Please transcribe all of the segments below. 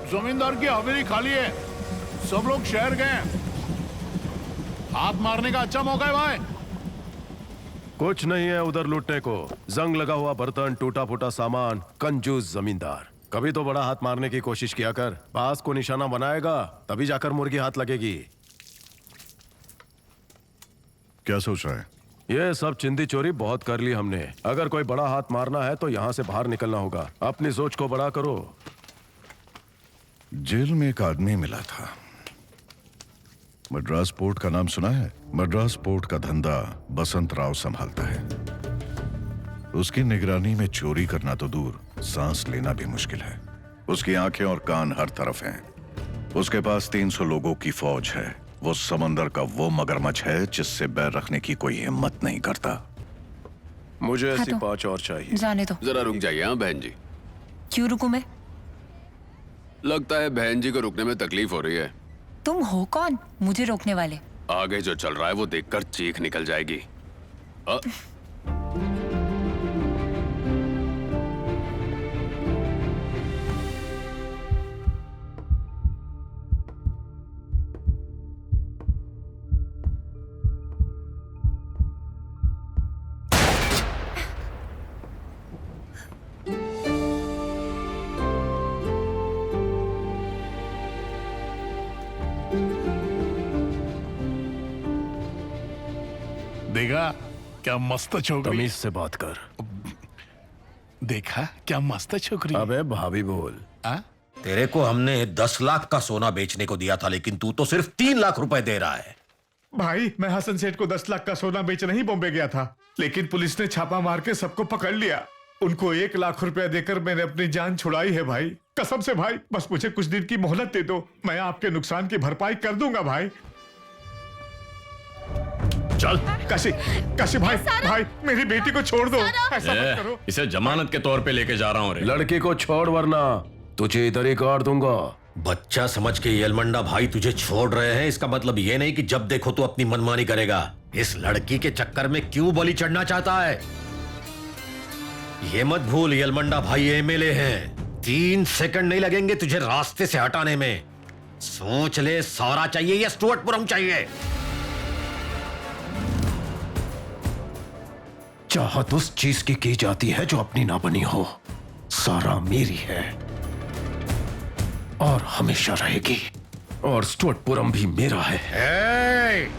जमींदार की हवेली खाली है, सब लोग शहर गए। हाथ मारने का अच्छा मौका है भाई। कुछ नहीं है उधर लूटने को। जंग लगा हुआ बर्तन, टूटा फूटा सामान, कंजूस जमींदार। कभी तो बड़ा हाथ मारने की कोशिश किया कर। बास को निशाना बनाएगा तभी जाकर मुर्गी हाथ लगेगी। क्या सोच रहा है? ये सब चिंदी चोरी बहुत कर ली हमने। अगर कोई बड़ा हाथ मारना है तो यहाँ से बाहर निकलना होगा। अपनी सोच को बड़ा करो। जेल में एक आदमी मिला था, मद्रास पोर्ट का नाम सुना है? मद्रास पोर्ट का धंधा बसंत राव संभालता है। उसकी निगरानी में चोरी करना तो दूर, सांस लेना भी मुश्किल है। उसकी आंखें और कान हर तरफ हैं। उसके पास 300 लोगों की फौज है। वो समंदर का वो मगरमच्छ है जिससे बैर रखने की कोई हिम्मत नहीं करता। मुझे ऐसी तो 5 और चाहिए। जाने दो। जरा रुक जाइए। हाँ बहन जी, क्यों रुकूं मैं? लगता है बहन जी को रुकने में तकलीफ हो रही है। तुम हो कौन मुझे रोकने वाले? आगे जो चल रहा है वो देखकर चीख निकल जाएगी। देखा क्या मस्त छोकरी। तमीज से बात कर। देखा क्या मस्त छोकरी। अबे भाभी बोल। तेरे को हमने 10 लाख का सोना बेचने को दिया था, लेकिन तू तो सिर्फ 3 लाख रुपए दे रहा है। भाई, मैं हसन सेठ को 10 लाख का सोना बेचने ही बॉम्बे गया था, लेकिन पुलिस ने छापा मार के सबको पकड़ लिया। उनको 1 लाख रुपया देकर मैंने अपनी जान छुड़ाई है भाई, कसम से भाई। बस मुझे कुछ दिन की मोहलत दे दो, मैं आपके नुकसान की भरपाई कर दूंगा भाई। चल काशी, काशी भाई, भाई मेरी बेटी को छोड़ दो, ऐसा मत करो। इसे जमानत के तौर पे लेके जा रहा हूँ। लड़की को छोड़ वरना तुझे इधर ही काट दूंगा। बच्चा समझ के यलमंडा भाई तुझे छोड़ रहे हैं, इसका मतलब ये नहीं कि जब देखो तो अपनी मनमानी करेगा। इस लड़की के चक्कर में क्यों बलि चढ़ना चाहता है? ये मत भूल, यलमंडा भाई एमएलए हैं। 3 सेकंड नहीं लगेंगे तुझे रास्ते से हटाने में। सोच ले, सारा चाहिए या स्टुअर्टपुरम चाहिए? चाहत उस चीज की जाती है जो अपनी ना बनी हो। सारा मेरी है और हमेशा रहेगी, और स्टुअर्टपुरम भी मेरा है।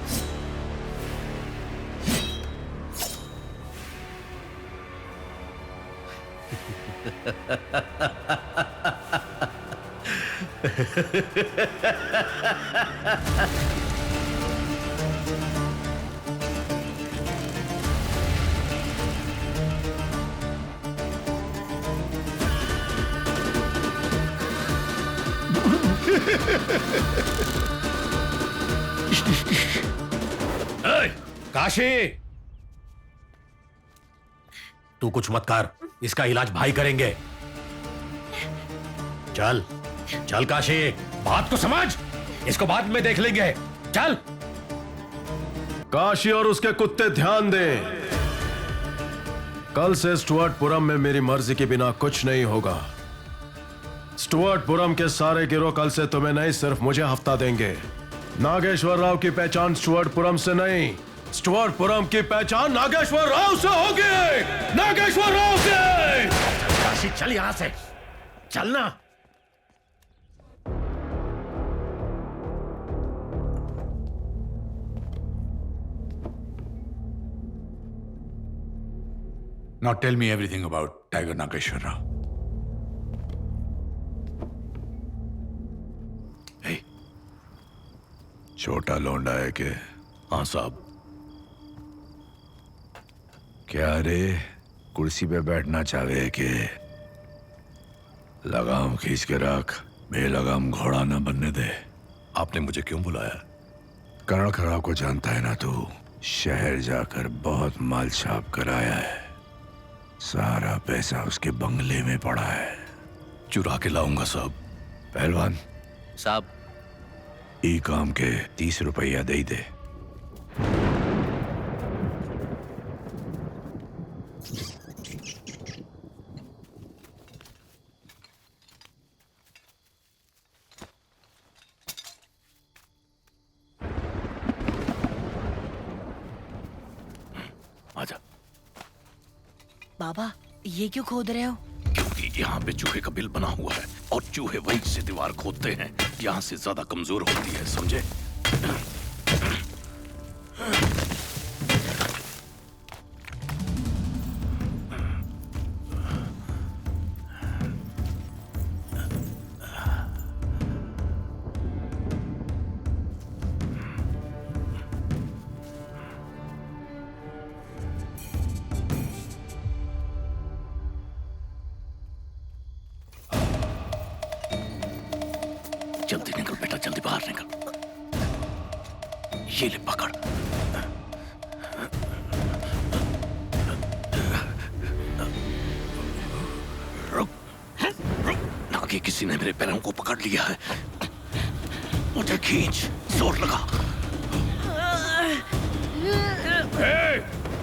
काशी, तू कुछ मत कर, इसका इलाज भाई करेंगे। चल चल काशी, बात को समझ, इसको बाद में देख लेंगे। चल। काशी और उसके कुत्ते ध्यान दें, कल से स्टुअर्टपुरम में मेरी मर्जी के बिना कुछ नहीं होगा। स्टुअर्टपुरम के सारे गिरोह कल से तुम्हें नहीं, सिर्फ मुझे हफ्ता देंगे। नागेश्वर राव की पहचान स्टुअर्टपुरम से नहीं, स्टुअर्टपुरम की पहचान नागेश्वर राव से होगी। नागेश्वर राव से। काशी चल यहां से, चलना। Now tell me everything about Tiger Nageshwar Rao. Hey, छोटा लौंडा है के? हाँ साहब। क्या रे, कुर्सी पे बैठना चाहे के? लगाम खींच के रख, बेलगाम घोड़ा ना बनने दे। आपने मुझे क्यों बुलाया? करण खराब को जानता है ना तू? शहर जाकर बहुत माल छाप कर आया है। सारा पैसा उसके बंगले में पड़ा है। चुरा के लाऊंगा साहब। पहलवान साहब, ई काम के 30 रुपया दे दे। बाबा ये क्यों खोद रहे हो? क्योंकि यहाँ पे चूहे का बिल बना हुआ है और चूहे वहीं से दीवार खोदते हैं, यहाँ से ज्यादा कमजोर होती है, समझे? जल्दी निकल बेटा, जल्दी बाहर निकल। ये ले पकड़। रुक रुक, नागी किसी ने मेरे पैरों को पकड़ लिया है, मुझे खींच, जोर लगा।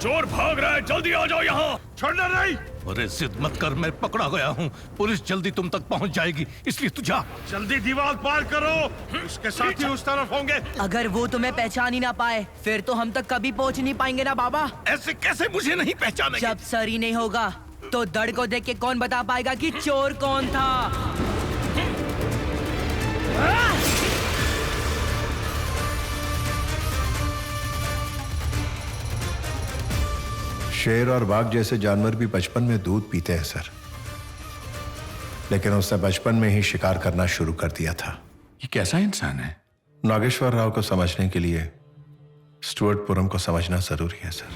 चोर भाग रहा है, जल्दी आ जाओ यहाँ। छोड़ना नहीं। अरे जिद मत कर, मैं पकड़ा गया हूँ, पुलिस जल्दी तुम तक पहुँच जाएगी, इसलिए तू जा। जल्दी दीवार पार करो, उसके साथी उस तरफ होंगे। अगर वो तुम्हें पहचान ही ना पाए फिर तो हम तक कभी पहुंच नहीं पाएंगे ना बाबा। ऐसे कैसे मुझे नहीं पहचानेंगे? जब सर ही नहीं होगा तो दड़ को देख के कौन बता पाएगा कि चोर कौन था? शेर और बाघ जैसे जानवर भी बचपन में दूध पीते हैं सर, लेकिन उसने बचपन में ही शिकार करना शुरू कर दिया था। ये कैसा इंसान है? नागेश्वर राव को समझने के लिए स्टुअर्टपुरम को समझना जरूरी है सर।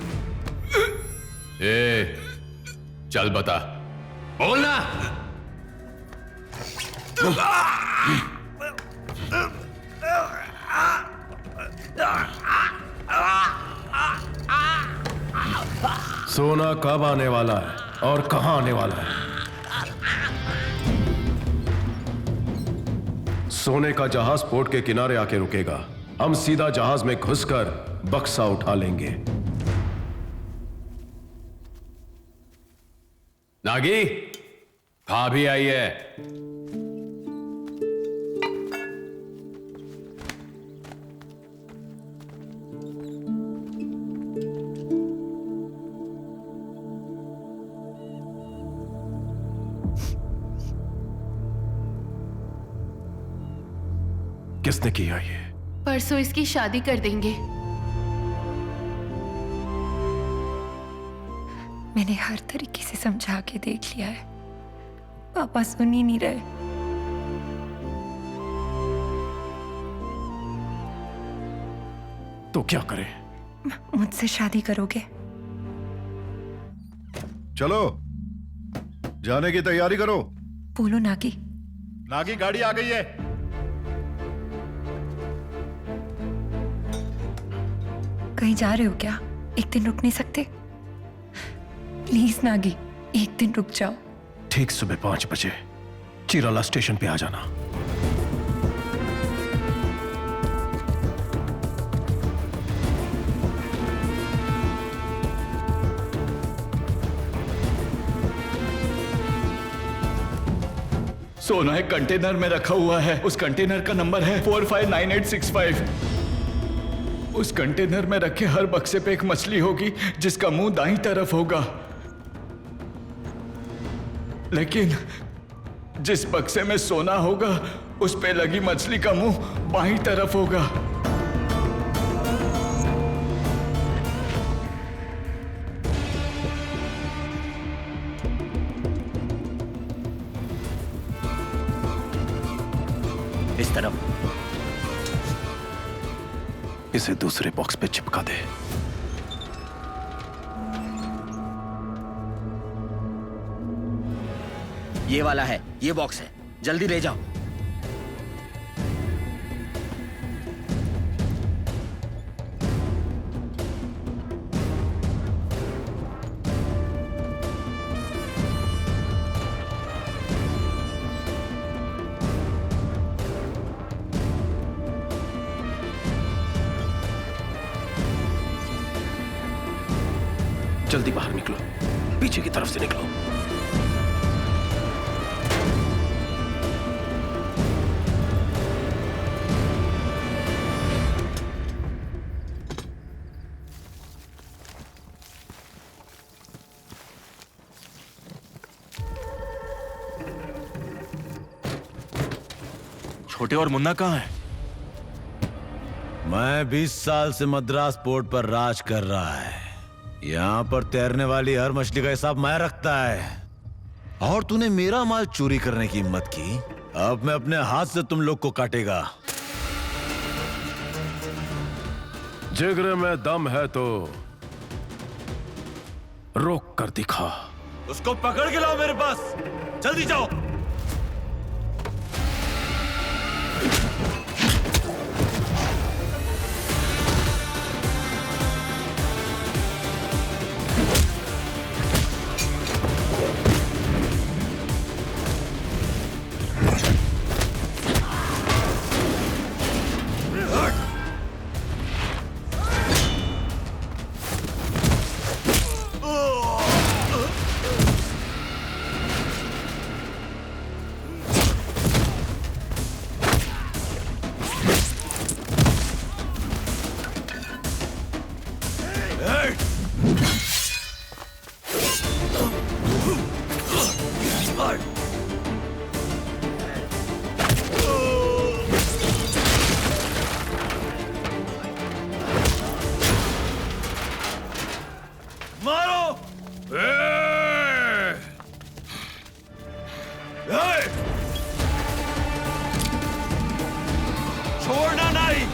ए, चल बता, बोलना। सोना कब आने वाला है और कहां आने वाला है? सोने का जहाज पोर्ट के किनारे आके रुकेगा, हम सीधा जहाज में घुसकर बक्सा उठा लेंगे। नागी, भाभी आई है। किसने किया ये? परसों इसकी शादी कर देंगे। मैंने हर तरीके से समझा के देख लिया है, पापा सुन ही नहीं रहे। तो क्या करें? मुझसे शादी करोगे? चलो जाने की तैयारी करो। बोलो नागी। नागी गाड़ी आ गई है। कहीं जा रहे हो क्या? एक दिन रुक नहीं सकते? प्लीज नागी, एक दिन रुक जाओ। ठीक सुबह 5 बजे चीराला स्टेशन पे आ जाना। सोना एक कंटेनर में रखा हुआ है, उस कंटेनर का नंबर है 459865। उस कंटेनर में रखे हर बक्से पे एक मछली होगी जिसका मुंह दाईं तरफ होगा, लेकिन जिस बक्से में सोना होगा उस पे लगी मछली का मुंह बाईं तरफ होगा। इस तरफ। इसे दूसरे बॉक्स पे चिपका दे। ये वाला है, ये बॉक्स है, जल्दी ले जाओ। जल्दी बाहर निकलो, पीछे की तरफ से निकलो। छोटे और मुन्ना कहाँ है? मैं 20 साल से मद्रास पोर्ट पर राज कर रहा है। यहाँ पर तैरने वाली हर मछली का हिसाब मैं रखता है। और तूने मेरा माल चोरी करने की हिम्मत की, अब मैं अपने हाथ से तुम लोग को काटेगा। जिगरे में दम है तो रोक कर दिखा। उसको पकड़ के लाओ मेरे पास, जल्दी जाओ। छोड़ना नहीं।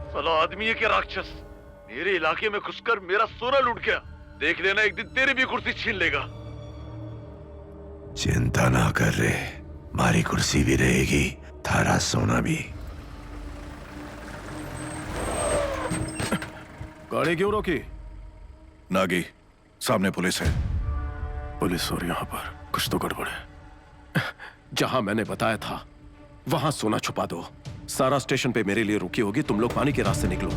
साला आदमी है क्या राक्षस? मेरे इलाके में घुसकर मेरा सोना लूट गया। देख लेना एक दिन तेरी भी कुर्सी छीन लेगा। चिंता ना कर रे, हमारी कुर्सी भी रहेगी, थारा सोना भी। गाड़ी क्यों रोकी? नागी, सामने पुलिस है। पुलिस और यहाँ पर कुछ तो गड़बड़ है। जहां मैंने बताया था वहां सोना छुपा दो। सारा स्टेशन पे मेरे लिए रुकी होगी, तुम लोग पानी के रास्ते निकलो।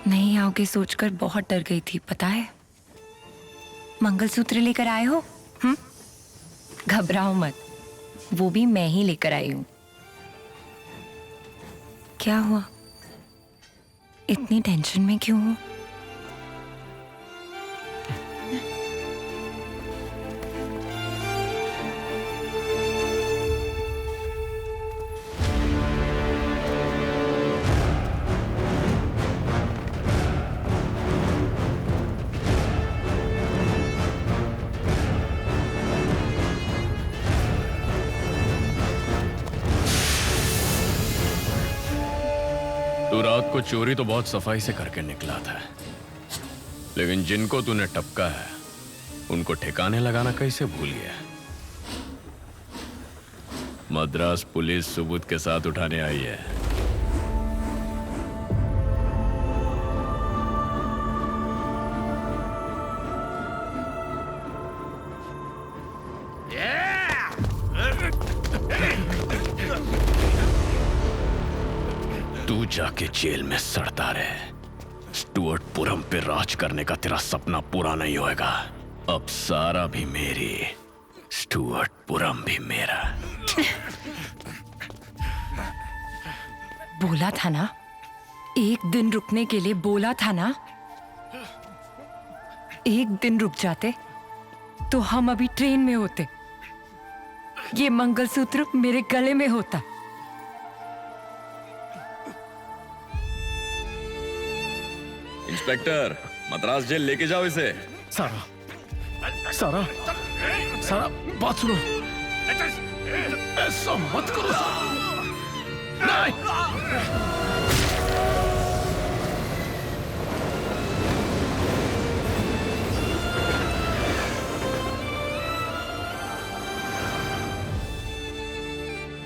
नहीं आओगे सोचकर बहुत डर गई थी, पता है। मंगलसूत्र लेकर आए हो? घबराओ मत, वो भी मैं ही लेकर आई हूं। क्या हुआ, इतनी टेंशन में क्यों हो? तू रात को चोरी तो बहुत सफाई से करके निकला था, लेकिन जिनको तूने टपका है उनको ठिकाने लगाना कैसे भूल गया? मद्रास पुलिस सबूत के साथ उठाने आई है। तू जाके जेल में सड़ता रहे। स्टुअर्टपुरम पे राज करने का तेरा सपना पूरा नहीं होएगा। अब सारा भी मेरी, स्टुअर्टपुरम भी मेरा। बोला था ना, एक दिन रुकने के लिए बोला था ना। एक दिन रुक जाते तो हम अभी ट्रेन में होते, ये मंगलसूत्र मेरे गले में होता। इंस्पेक्टर, मद्रास जेल लेके जाओ इसे। सारा, सारा, सारा बात सुनो, ऐसा मत करो सारा। नहीं।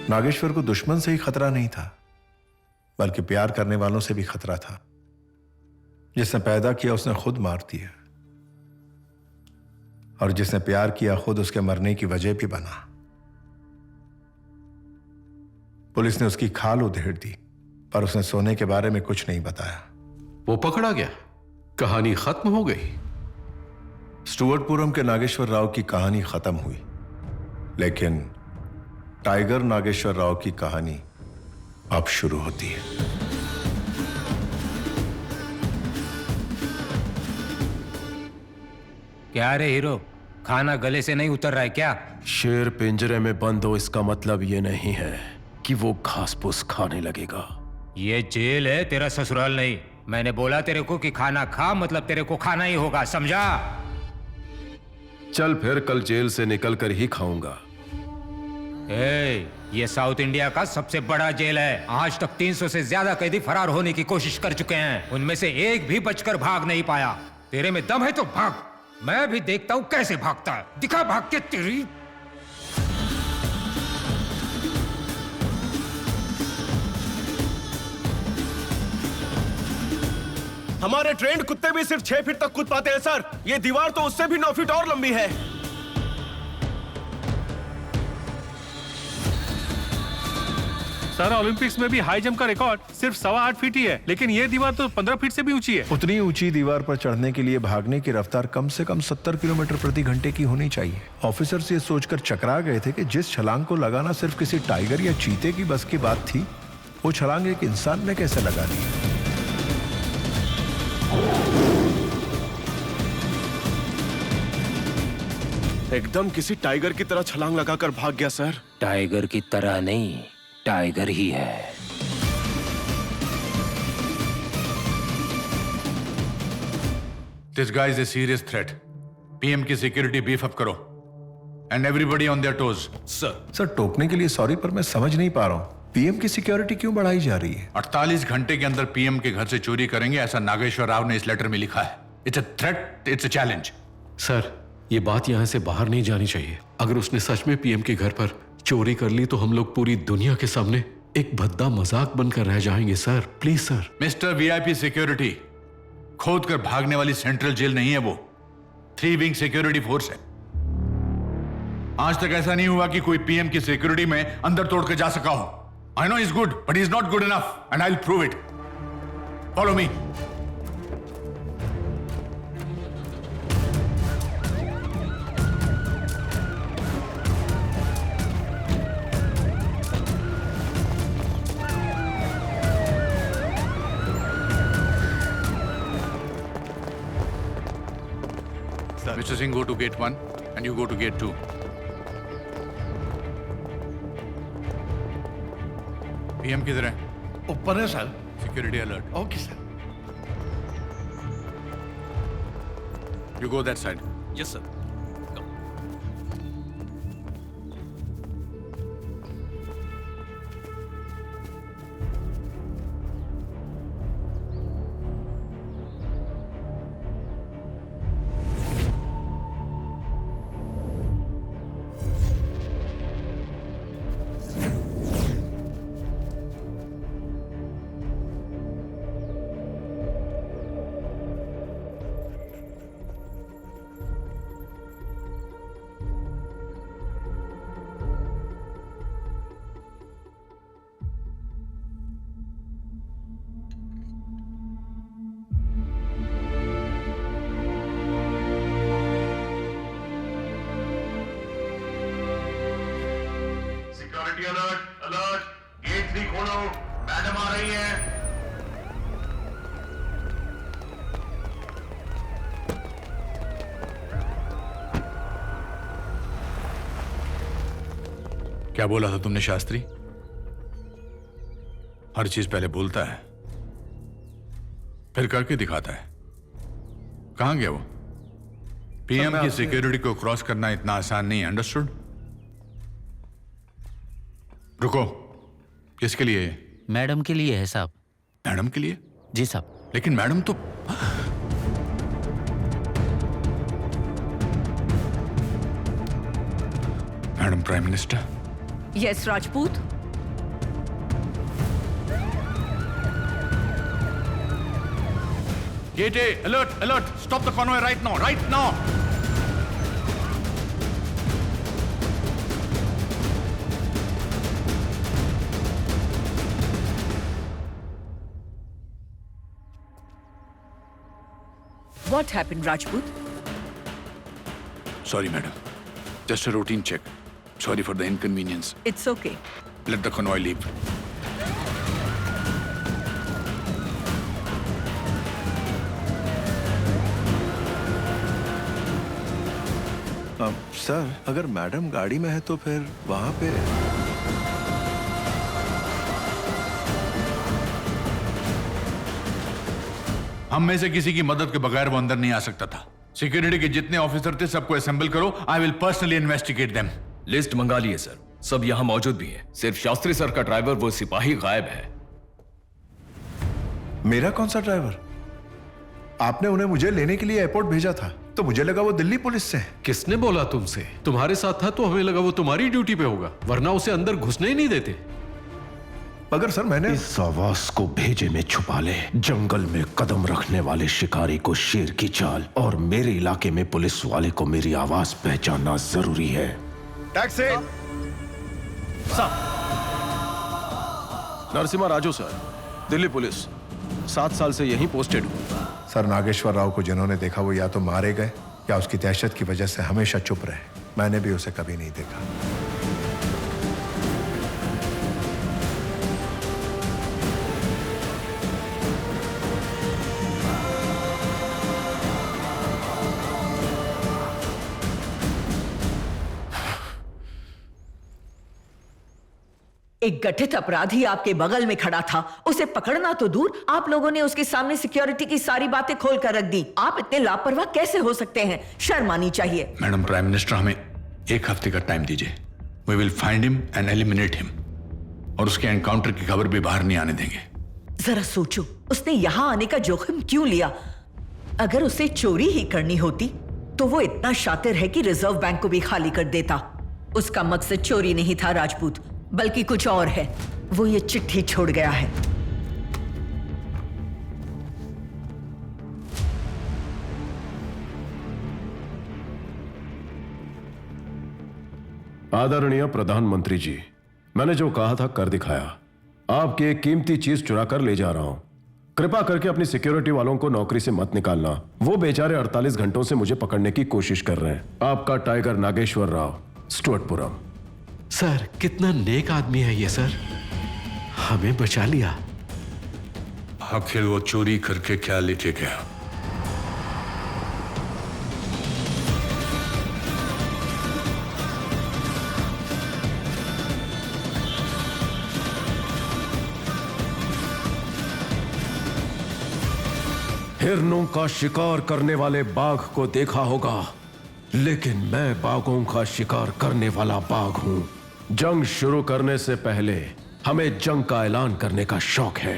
नागेश्वर को दुश्मन से ही खतरा नहीं था, बल्कि प्यार करने वालों से भी खतरा था। जिसने पैदा किया उसने खुद मार दिया, और जिसने प्यार किया खुद उसके मरने की वजह भी बना। पुलिस ने उसकी खाल उधेड़ दी, पर उसने सोने के बारे में कुछ नहीं बताया। वो पकड़ा गया, कहानी खत्म हो गई। स्टुअर्टपुरम के नागेश्वर राव की कहानी खत्म हुई, लेकिन टाइगर नागेश्वर राव की कहानी अब शुरू होती है। क्या रे हीरो, खाना गले से नहीं उतर रहा है क्या? शेर पिंजरे में बंद हो इसका मतलब ये नहीं है कि वो घास फूस खाने लगेगा। ये जेल है, तेरा ससुराल नहीं। मैंने बोला तेरे को कि खाना खा, मतलब तेरे को खाना ही होगा, समझा? चल फिर कल जेल से निकल कर ही खाऊंगा। ये साउथ इंडिया का सबसे बड़ा जेल है। आज तक 300 से ज्यादा कैदी फरार होने की कोशिश कर चुके हैं, उनमें से एक भी बचकर भाग नहीं पाया। तेरे में दम है तो भाग, मैं भी देखता हूं कैसे भागता है। दिखा भाग के तेरी। हमारे ट्रेंड कुत्ते भी सिर्फ 6 फीट तक कूद पाते हैं सर। ये दीवार तो उससे भी 9 फीट और लंबी है। सर ओलंपिक्स में भी हाई जंप का रिकॉर्ड सिर्फ 8.25 फीट ही है, लेकिन ये दीवार तो 15 फीट से भी ऊंची है। उतनी ऊंची दीवार पर चढ़ने के लिए भागने की रफ्तार कम से कम 70 किलोमीटर प्रति घंटे की होनी चाहिए। ऑफिसर्स ये सोचकर चकरा गए थे कि जिस छलांग को लगाना सिर्फ किसी टाइगर या चीते की बस की बात थी, वो छलांग एक इंसान ने कैसे लगा दी। एकदम किसी टाइगर की तरह छलांग लगाकर भाग गया सर। टाइगर की तरह नहीं, टाइगर ही है। This guy is a serious threat. PM की सिक्योरिटी बीफ अप करो and everybody on their toes. Sir टोकने के लिए सॉरी, पर मैं समझ नहीं पा रहा हूँ पीएम की सिक्योरिटी क्यों बढ़ाई जा रही है। 48 घंटे के अंदर पीएम के घर से चोरी करेंगे, ऐसा नागेश्वर राव ने इस लेटर में लिखा है। It's a threat, it's a challenge. Sir ये बात यहाँ से बाहर नहीं जानी चाहिए। अगर उसने सच में पीएम के घर पर चोरी कर ली तो हम लोग पूरी दुनिया के सामने एक भद्दा मजाक बनकर रह जाएंगे। Sir please sir. Mister VIP security, खोद कर भागने वाली सेंट्रल जेल नहीं है वो, 3 विंग सिक्योरिटी फोर्स है। आज तक ऐसा नहीं हुआ कि कोई पीएम की सिक्योरिटी में अंदर तोड़ कर जा सका हो। I know is good but is not good enough and I will prove it. Follow me. Mr. Singh, go to gate 1 and you go to gate 2. PM किधर है? ऊपर है sir. Security alert. Okay sir. You go that side. Yes sir. Alert alert, gate 3 खोलो, madam आ रही है। क्या बोला था तुमने शास्त्री? हर चीज पहले बोलता है फिर करके दिखाता है। कहां गया वो? पीएम की सिक्योरिटी को क्रॉस करना इतना आसान नहीं है, अंडरस्टूड? रुको, किसके लिए है? मैडम के लिए है साहब। मैडम के लिए? जी साहब। लेकिन मैडम तो madam prime minister. Yes Rajput. Gate A, alert, alert! Stop the convoy right now, right now! What happened, Rajput? Sorry, madam. Just a routine check. Sorry for the inconvenience. It's okay. Let the convoy leave. Sir, अगर madam गाड़ी में है तो फिर वहां पे हम में से किसी की मदद के बगैर वो अंदर नहीं आ सकता था। सिक्योरिटी के जितने ऑफिसर थे सबको असेंबल करो। I will personally investigate them. List मंगा लिए सर, सब यहाँ मौजूद भी हैं। सिर्फ शास्त्री सर का ड्राइवर वो सिपाही गायब है। मेरा कौन सा ड्राइवर? आपने उन्हें मुझे लेने के लिए एयरपोर्ट भेजा था, तो मुझे लगा वो दिल्ली पुलिस से है। किसने बोला तुमसे? तुम्हारे साथ था तो हमें लगा वो तुम्हारी ड्यूटी पे होगा, वरना उसे अंदर घुसने ही नहीं देते। मगर सर मैंने इस आवाज को भेजे में छुपा ले। जंगल में कदम रखने वाले शिकारी को शेर की चाल, और मेरे इलाके में पुलिस वाले को मेरी आवाज पहचानना जरूरी है। Taxi Narasimha Raju sir, Delhi police, 7 साल से यहीं पोस्टेड हूं। सर, नागेश्वर राव को जिन्होंने देखा वो या तो मारे गए या उसकी दहशत की वजह से हमेशा चुप रहे। मैंने भी उसे कभी नहीं देखा। एक गठित अपराधी आपके बगल में खड़ा था, उसे पकड़ना तो दूर, आप लोगों ने उसके सामने सिक्योरिटी की सारी बातें खोल कर रख दी। आप इतने लापरवाह कैसे हो सकते हैं? शर्म आनी चाहिए। मैडम प्राइम मिनिस्टर, हमें 1 हफ्ते का टाइम दीजिए। We will find him and eliminate him, और उसके एनकाउंटर की खबर भी बाहर नहीं आने देंगे। जरा सोचो, उसने यहां आने का जोखिम क्यों लिया? अगर उसे चोरी ही करनी होती तो वो इतना शातिर है कि रिजर्व बैंक को भी खाली कर देता। उसका मकसद चोरी नहीं था राजपूत, बल्कि कुछ और है। वो ये चिट्ठी छोड़ गया है। आदरणीय प्रधानमंत्री जी, मैंने जो कहा था कर दिखाया। आपकी एक कीमती चीज चुरा कर ले जा रहा हूं। कृपा करके अपनी सिक्योरिटी वालों को नौकरी से मत निकालना। वो बेचारे 48 घंटों से मुझे पकड़ने की कोशिश कर रहे हैं। आपका टाइगर नागेश्वर राव, स्टुअर्टपुरम। सर, कितना नेक आदमी है ये सर, हमें बचा लिया। आखिर वो चोरी करके क्या लेके गया? हिरनों का शिकार करने वाले बाघ को देखा होगा, लेकिन मैं बाघों का शिकार करने वाला बाघ हूं। जंग शुरू करने से पहले हमें जंग का ऐलान करने का शौक है।